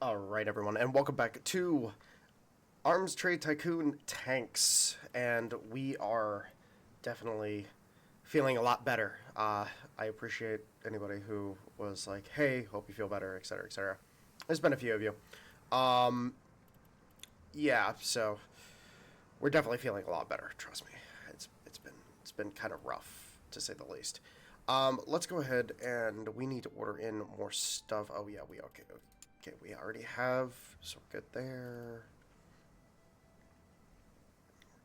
Alright, everyone, and welcome back to Arms Trade Tycoon Tanks. And we are definitely feeling a lot better. I appreciate anybody who was like, hey, hope you feel better, etc., etc. There's been a few of you. Yeah, so we're definitely feeling a lot better, trust me. It's been kind of rough, to say the least. Let's go ahead and we need to order in more stuff. Oh yeah, okay, we already have, so we're good there.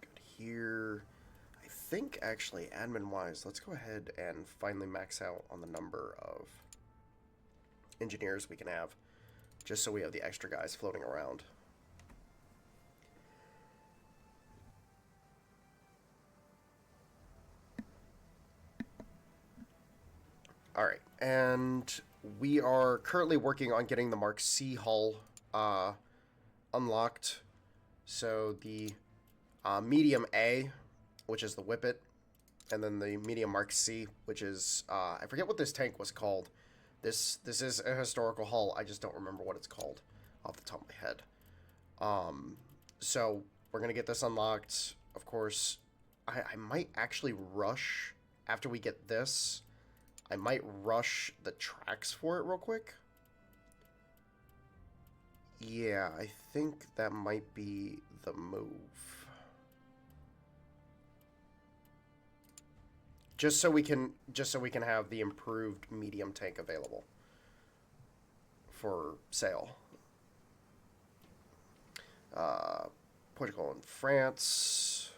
We're good here. I think actually, admin-wise, let's go ahead and finally max out on the number of engineers we can have, just so we have the extra guys floating around. Alright, and we are currently working on getting the Mark C hull unlocked. So the medium A, which is the Whippet, and then the medium Mark C, which is, I forget what this tank was called. This is a historical hull, I just don't remember what it's called off the top of my head. So we're going to get this unlocked. Of course, I might actually rush after we get this. I might rush the tracks for it real quick. Yeah, I think that might be the move. Just so we can have the improved medium tank available for sale. Portugal and France.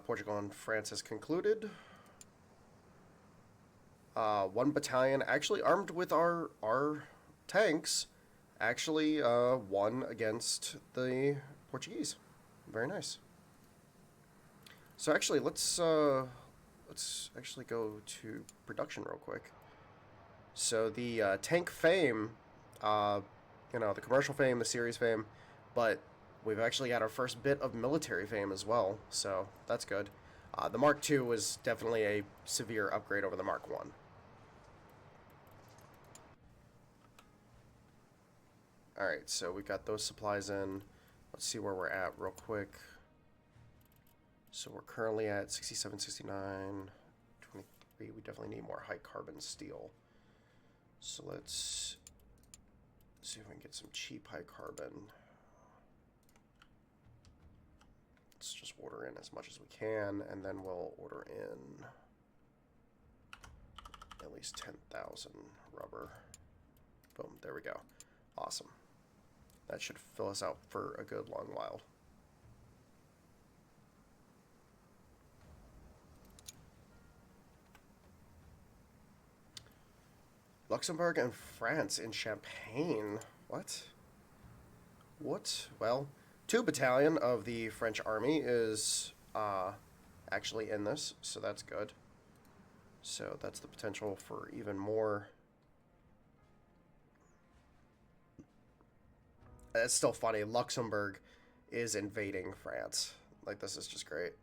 Portugal and France has concluded. One battalion actually armed with our tanks actually won against the Portuguese. Very nice. So actually, let's actually go to production real quick. So the tank fame, you know, the commercial fame, the series fame, but we've actually got our first bit of military fame as well, so that's good. The Mark II was definitely a severe upgrade over the Mark I. Alright, so we got those supplies in. Let's see where we're at real quick. So we're currently at 67, 69, 23. We definitely need more high carbon steel. So let's see if we can get some cheap high carbon. Let's just order in as much as we can, and then we'll order in at least 10,000 rubber. Boom, there we go. Awesome. That should fill us out for a good long while. Luxembourg and France in Champagne. What? What? Well, 2 battalion of the French army is actually in this, so that's good. So that's the potential for even more. It's still funny. Luxembourg is invading France. Like, this is just great.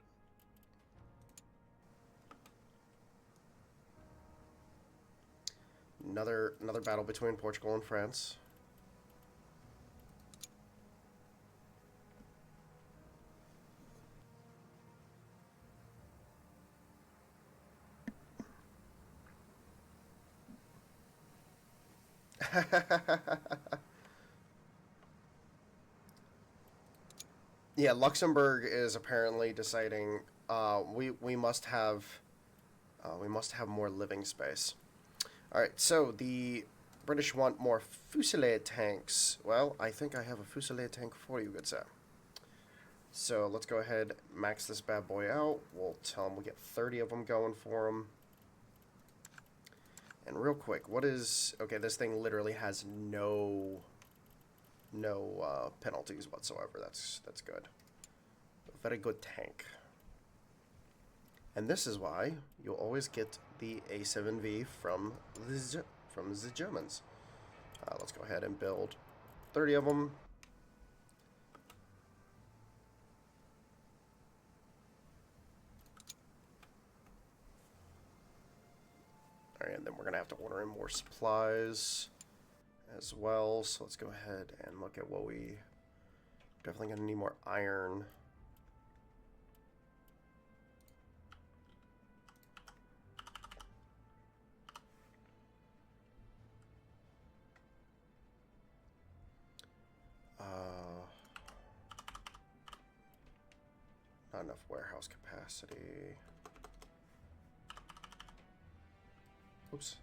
Another battle between Portugal and France. Yeah, Luxembourg is apparently deciding we must have more living space. All right, so the British want more Fusilier tanks. Well, I think I have a Fusilier tank for you, good sir. So let's go ahead, max this bad boy out. We'll tell them we'll get 30 of them going for them. And real quick, what is... Okay, this thing literally has no penalties whatsoever. That's good. A very good tank. And this is why you'll always get the A7V from the Germans. Let's go ahead and build 30 of them. And then we're going to have to order in more supplies as well. So let's go ahead and look at what we... Definitely going to need more iron. Not enough warehouse capacity. Oops.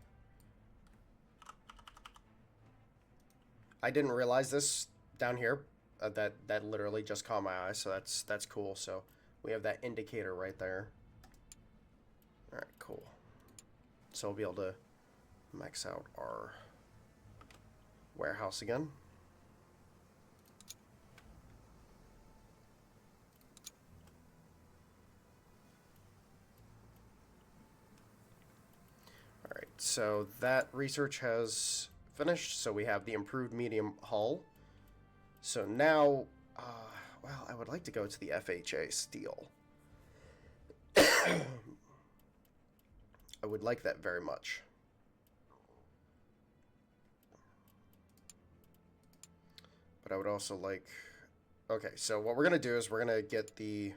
I didn't realize this down here. That literally just caught my eye, so that's cool. So we have that indicator right there. All right, cool. So we'll be able to max out our warehouse again. All right, so that research has finished. So we have the improved medium hull. So now, well, I would like to go to the FHA steel. I would like that very much. But I would also like... Okay, so what we're going to do is we're going to get the...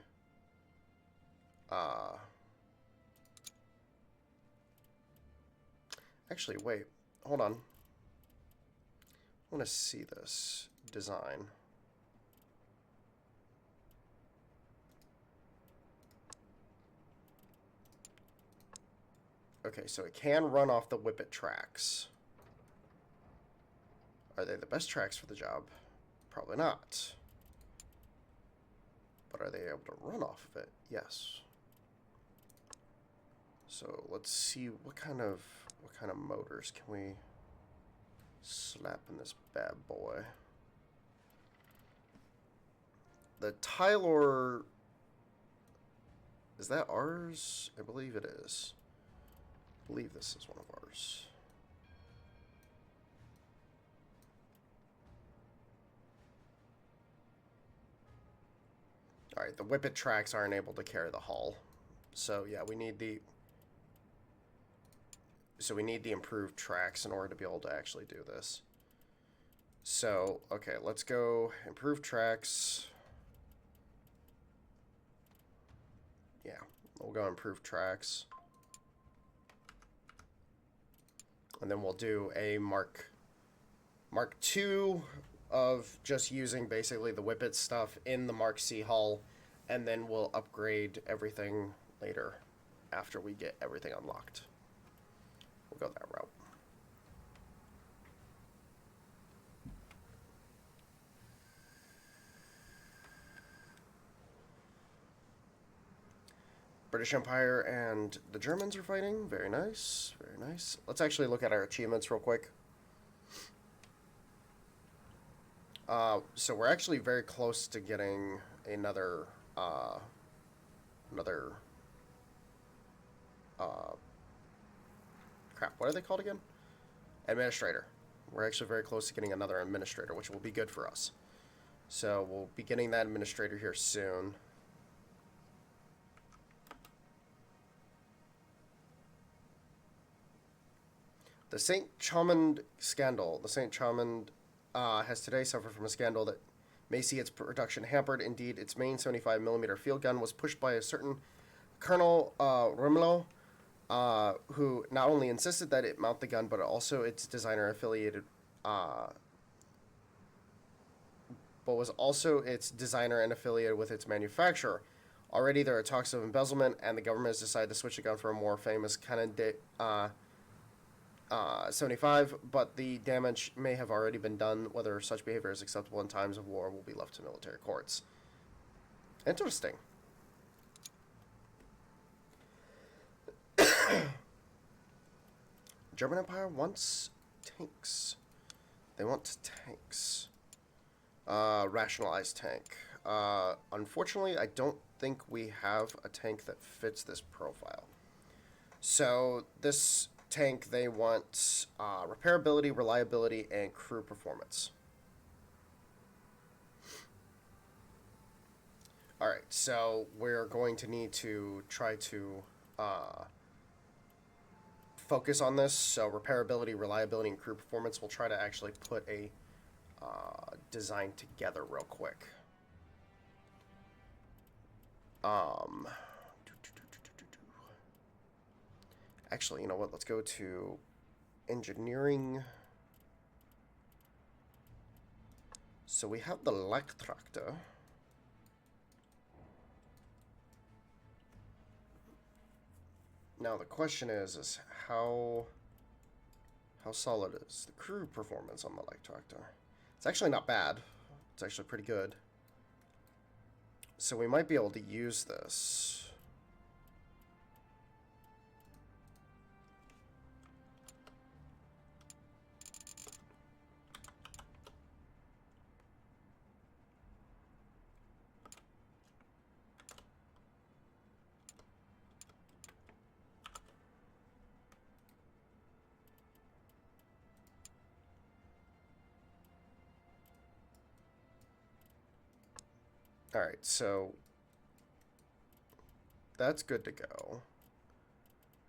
Actually, wait. Hold on. I want to see this design. Okay, so it can run off the Whippet tracks. Are they the best tracks for the job? Probably not. But are they able to run off of it? Yes. So let's see what kind of motors can we slap in this bad boy. The Tylor, is that ours? I believe it is. I believe this is one of ours. Alright, the Whippet tracks aren't able to carry the hull. So yeah, we need the improved tracks in order to be able to actually do this. So, okay, let's go improve tracks. Yeah, we'll go improve tracks. And then we'll do a Mark II of just using basically the Whippet stuff in the Mark C hull, and then we'll upgrade everything later after we get everything unlocked. We'll go that route. British Empire and the Germans are fighting. Very nice. Very nice. Let's actually look at our achievements real quick. So we're actually very close to getting another crap, what are they called again? Administrator. We're actually very close to getting another administrator, which will be good for us. So we'll be getting that administrator here soon. The St. Chaumond scandal. The St. Chaumond has today suffered from a scandal that may see its production hampered. Indeed, its main 75mm field gun was pushed by a certain Colonel Romulo, who not only insisted that it mount the gun, but also its designer affiliated, but was also its designer and affiliated with its manufacturer. Already there are talks of embezzlement, and the government has decided to switch the gun for a more famous Canon de 75, but the damage may have already been done. Whether such behavior is acceptable in times of war will be left to military courts. Interesting. German Empire wants tanks. They want tanks. Rationalized tank. Unfortunately, I don't think we have a tank that fits this profile. So this tank, they want repairability, reliability, and crew performance. Alright, so we're going to need to try to focus on this. So repairability, reliability, and crew performance. We'll try to actually put a design together real quick. Actually, you know what? Let's go to engineering. So we have the Lek tractor. Now the question is how solid is the crew performance on the Lek tractor? It's actually not bad. It's actually pretty good. So we might be able to use this. Alright, so that's good to go.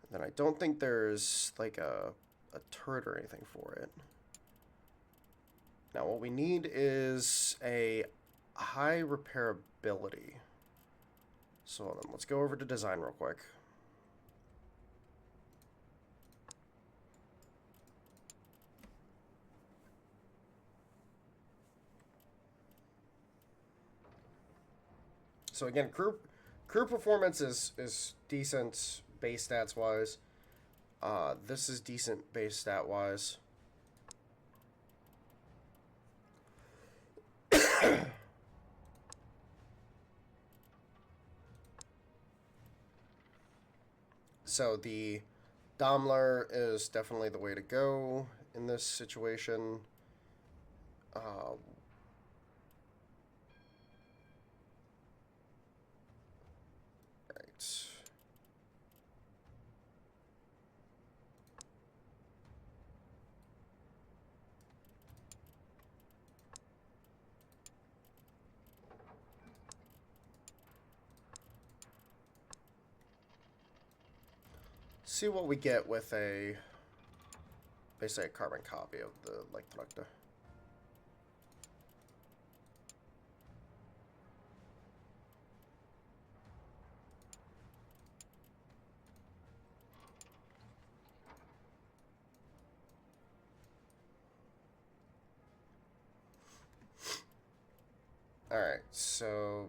And then I don't think there's like a turret or anything for it. Now what we need is a high repairability. So then let's go over to design real quick. So again, crew performance is decent base stats wise. This is decent base stat wise. So the Daimler is definitely the way to go in this situation. Right. See what we get with a basically a carbon copy of the Lake Tractor. Alright, so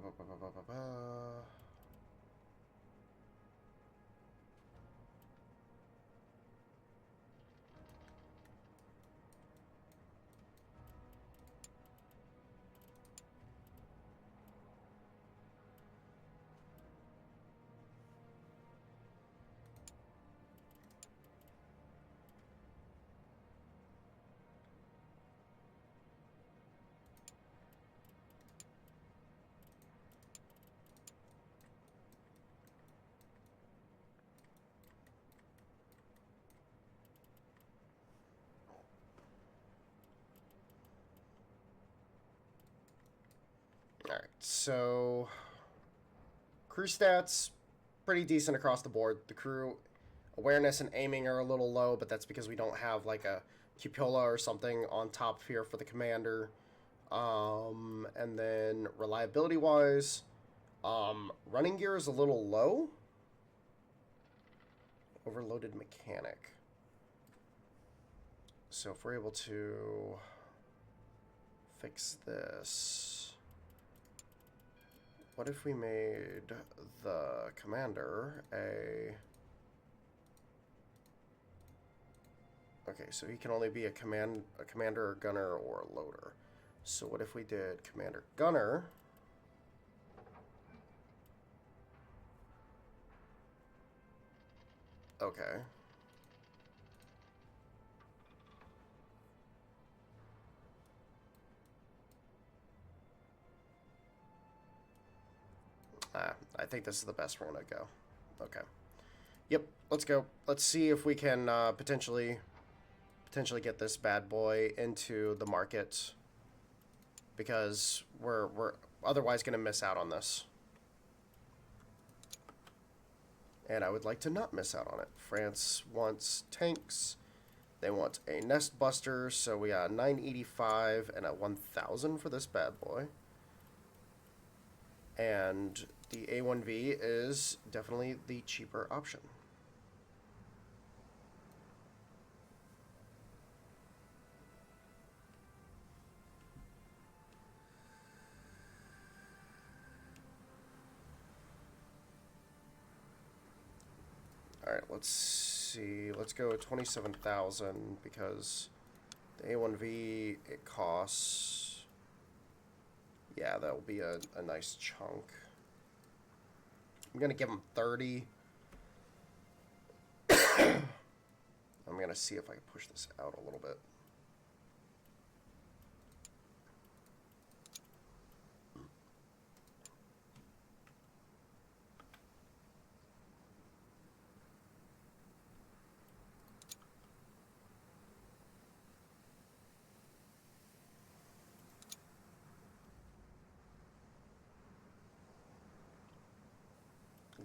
alright, so crew stats pretty decent across the board. The crew awareness and aiming are a little low, but that's because we don't have like a cupola or something on top here for the commander. And then reliability wise, running gear is a little low. Overloaded mechanic. So if we're able to fix this, what if we made the commander a... Okay, so he can only be a commander, a gunner, or a loader. So what if we did commander gunner? Okay. I think this is the best we're gonna go. Okay. Yep, let's go. Let's see if we can potentially get this bad boy into the market, because we're otherwise gonna miss out on this. and I would like to not miss out on it. France wants tanks. They want a nest buster, so we got 985 and a 1000 for this bad boy. And the A1V is definitely the cheaper option. Alright, let's see. Let's go 27,000 because the A1V, it costs... Yeah, that will be a nice chunk. I'm going to give him 30. I'm going to see if I can push this out a little bit.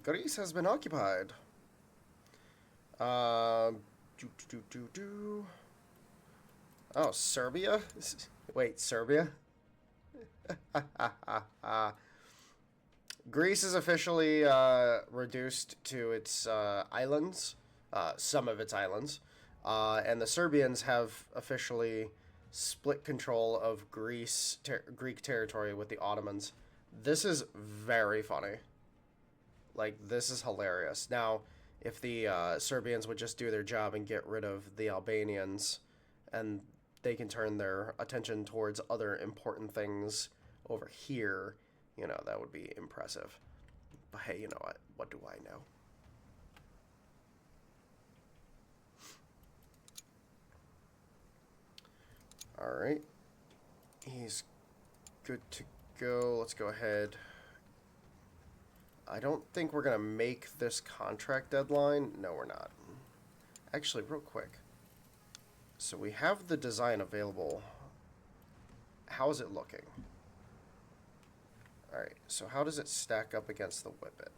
Greece has been occupied. Oh, Serbia? Wait, Serbia? Greece is officially reduced to its islands, some of its islands, and the Serbians have officially split control of Greek territory with the Ottomans. This is very funny. Like, this is hilarious. Now, if the Serbians would just do their job and get rid of the Albanians, and they can turn their attention towards other important things over here, you know, that would be impressive. But hey, you know what? What do I know? Alright. He's good to go. Let's go ahead. I don't think we're going to make this contract deadline. No, we're not. Actually, real quick. So we have the design available. How is it looking? Alright, so how does it stack up against the Whippet?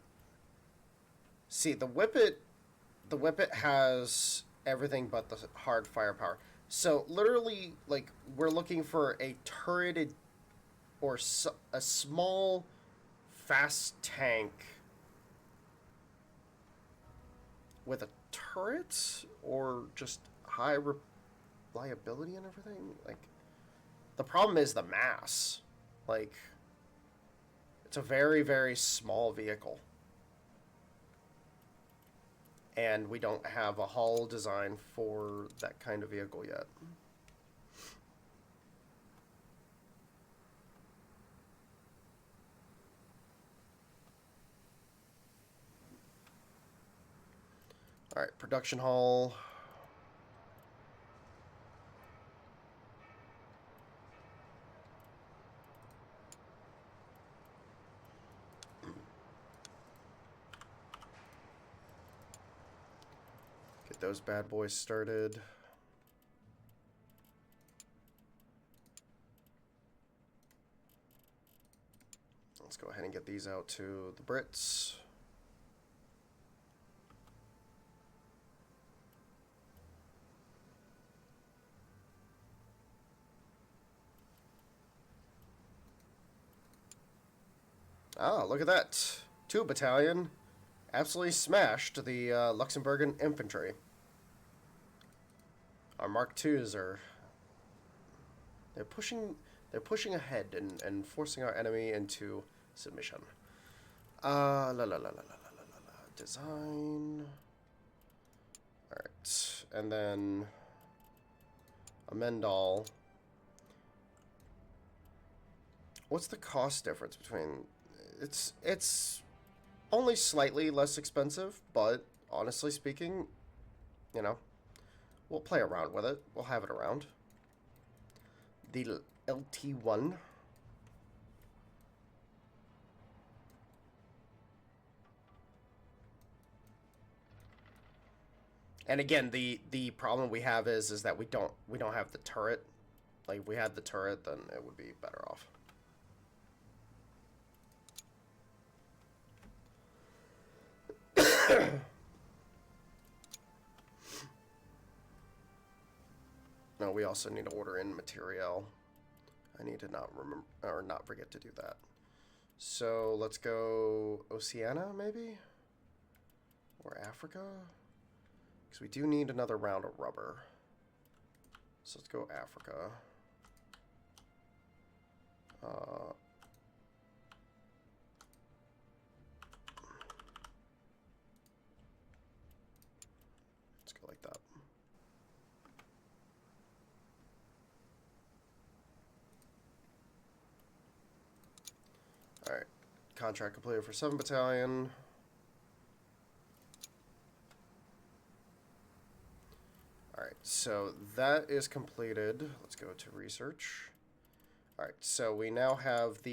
See, the Whippet has everything but the hard firepower. So, literally, like, we're looking for a turreted or a small fast tank with a turret or just high reliability and everything. Like, the problem is the mass. Like, it's a very, very small vehicle. And we don't have a hull design for that kind of vehicle yet. Alright, production hull. Get those bad boys started. Let's go ahead and get these out to the Brits. Ah, look at that. 2 battalion absolutely smashed the Luxembourgian infantry. Our Mark IIs are... They're pushing ahead and forcing our enemy into submission. Design. Alright. And then amend all. What's the cost difference between... It's only slightly less expensive, but honestly speaking, you know, we'll play around with it. We'll have it around. The LT1. And again, the problem we have is that we don't have the turret. Like, if we had the turret, then it would be better off. No, we also need to order in material. I need to not remember or not forget to do that. So let's go Oceania, maybe? Or Africa? Because we do need another round of rubber. So let's go Africa. Let's go like that. Alright. Contract completed for 7 Battalion. Alright, so that is completed. Let's go to research. Alright, so we now have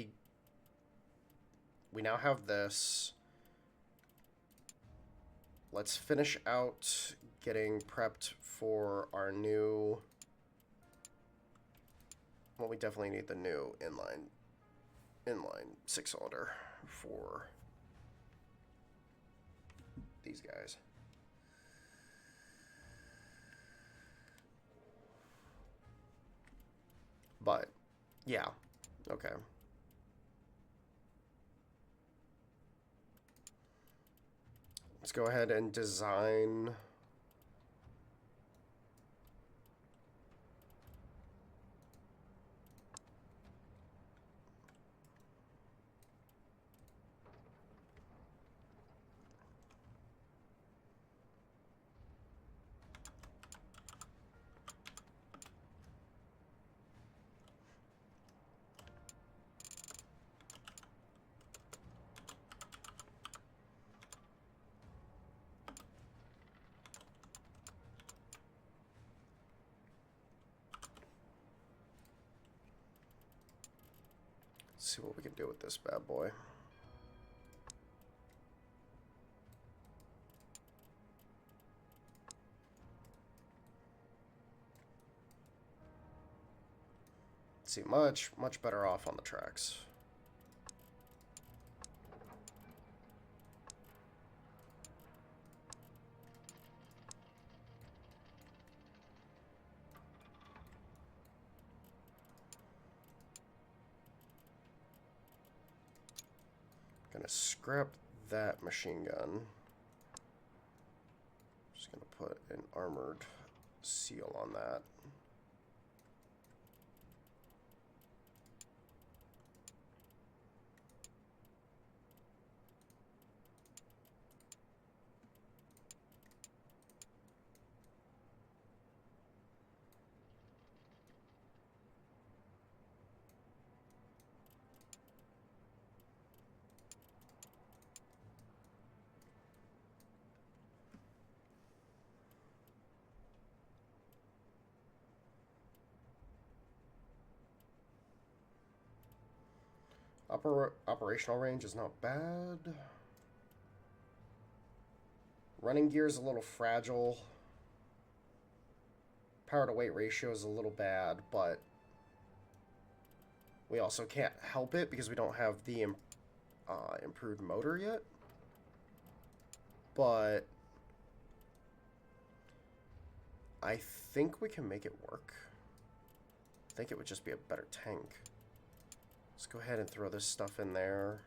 this. Let's finish out getting prepped for our new... Well, we definitely need the new inline 6-cylinder for these guys. But, yeah. Okay. Let's go ahead and design... see what we can do with this bad boy. See, much better off on the tracks. Gonna scrap that machine gun. Just gonna put an armored seal on that. Operational range is not bad. Running gear is a little fragile. Power to weight ratio is a little bad, but we also can't help it because we don't have the improved motor yet. But I think we can make it work. I think it would just be a better tank. Let's go ahead and throw this stuff in there.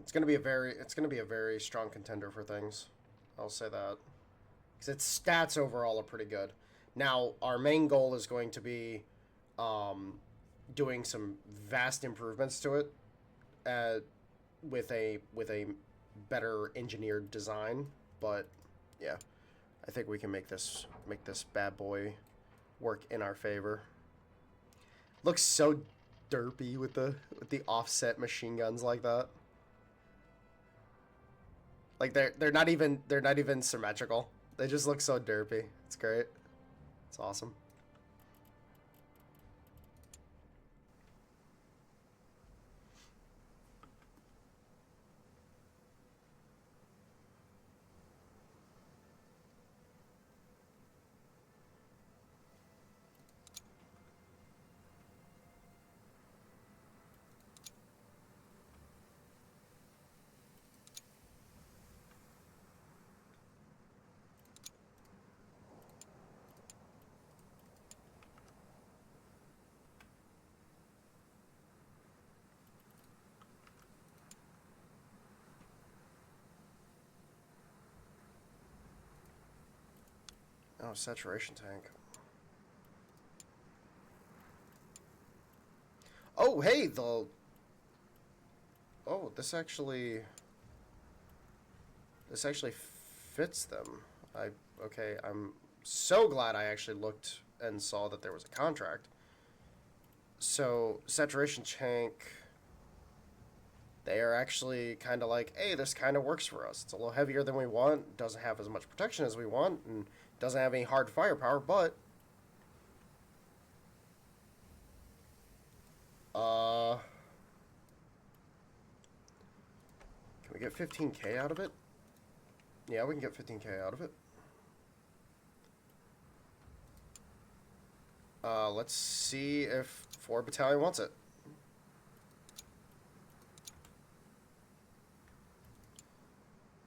It's gonna be a very strong contender for things. I'll say that. Because its stats overall are pretty good. Now, our main goal is going to be doing some vast improvements to it with a better engineered design, but yeah, I think we can make this bad boy work in our favor. Looks so derpy with the offset machine guns like that. Like they're not even symmetrical. They just look so derpy. It's great. It's awesome. Oh, saturation tank. Oh, hey, the... Oh, this actually fits them. Okay, I'm so glad I actually looked and saw that there was a contract. So, saturation tank, they are actually kind of like, hey, this kind of works for us. It's a little heavier than we want, doesn't have as much protection as we want, and doesn't have any hard firepower, but can we get 15k out of it? Yeah, we can get 15k out of it. Let's see if 4 Battalion wants it.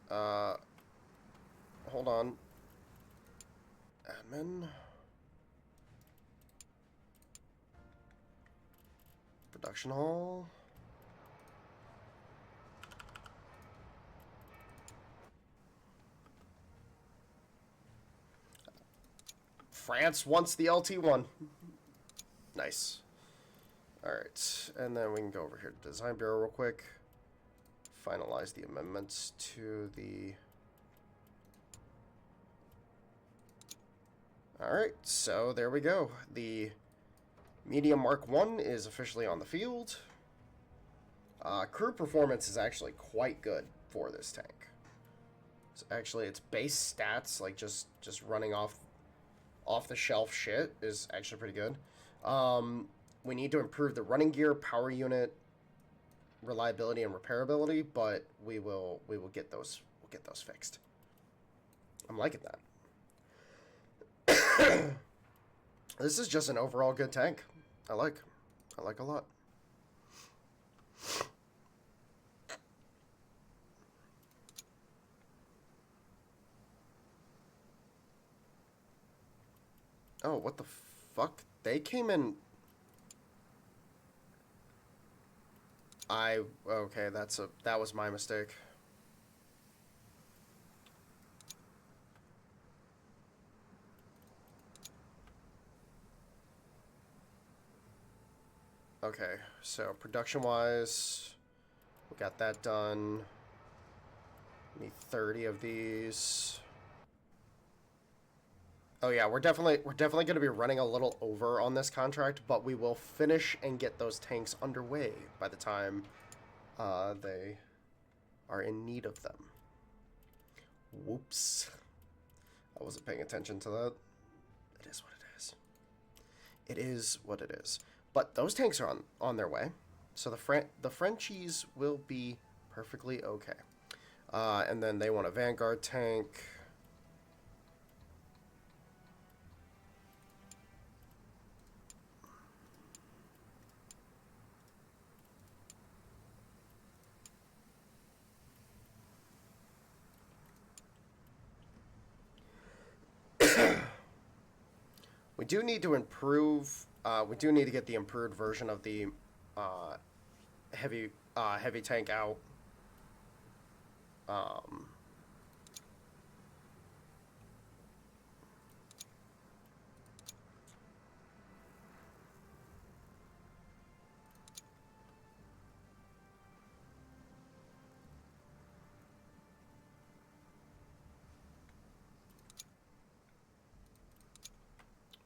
Hold on. Admin. Production hall. France wants the LT1. Nice. Alright, and then we can go over here to Design Bureau real quick. Finalize the amendments to the... Alright, so there we go. The Medium Mark 1 is officially on the field. Crew performance is actually quite good for this tank. So actually, its base stats, like just running off the shelf shit, is actually pretty good. We need to improve the running gear, power unit, reliability, and repairability, but we will get those fixed. I'm liking that. This is just an overall good tank. I like a lot. Oh, what the fuck? They came in... Okay, that was my mistake. Okay, so production-wise, we got that done. Need 30 of these. Oh yeah, we're definitely going to be running a little over on this contract, but we will finish and get those tanks underway by the time they are in need of them. Whoops. I wasn't paying attention to that. It is what it is. It is what it is. But those tanks are on their way, so the Frenchies will be perfectly okay. And then they want a Vanguard tank. We do need to improve. We do need to get the improved version of the heavy tank out.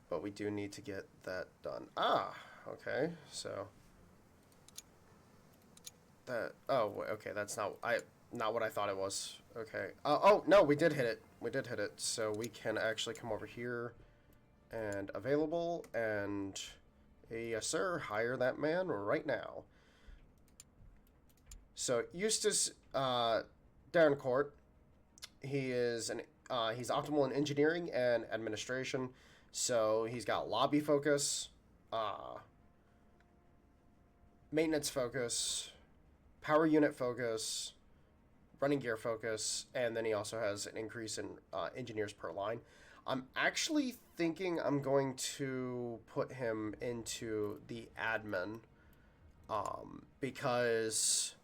But we do need to get that done. Okay, so that. Oh, okay, that's not what I thought it was. Okay. Oh no, we did hit it. We did hit it. So we can actually come over here and available and yes sir, hire that man right now. So Eustace Darrencourt, he's optimal in engineering and administration. So he's got lobby focus, maintenance focus, power unit focus, running gear focus, and then he also has an increase in engineers per line. I'm actually thinking I'm going to put him into the admin because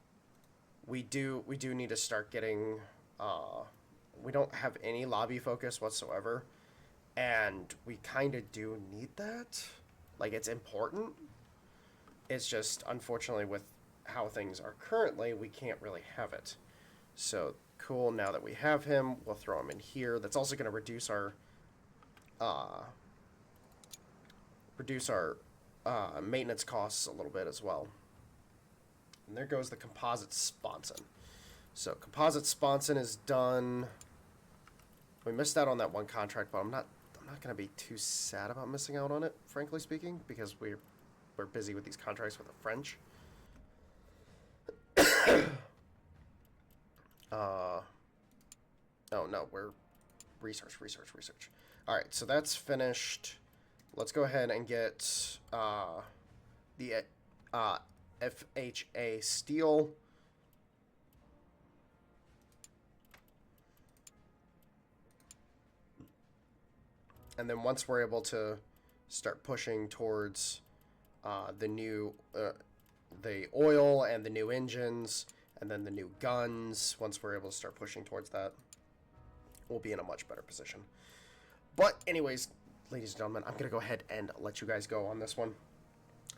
we do need to start getting we don't have any lobby focus whatsoever. And we kind of do need that. Like, it's important. It's just, unfortunately, with how things are currently, we can't really have it. So, cool, now that we have him, we'll throw him in here. That's also going to uh, reduce our maintenance costs a little bit as well. And there goes the composite sponson. So composite sponson is done. We missed out on that one contract, but I'm not going to be too sad about missing out on it, frankly speaking, because we're busy with these contracts with the French. Oh no, we're research. All right, so that's finished. Let's go ahead and get the FHA steel. And then once we're able to start pushing towards the oil and the new engines and then the new guns, once we're able to start pushing towards that, we'll be in a much better position. But anyways, ladies and gentlemen, I'm going to go ahead and let you guys go on this one.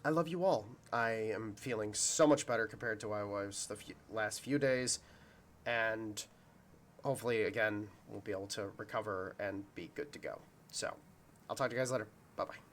I love you all. I am feeling so much better compared to how I was the last few days. And hopefully, again, we'll be able to recover and be good to go. So, I'll talk to you guys later. Bye-bye.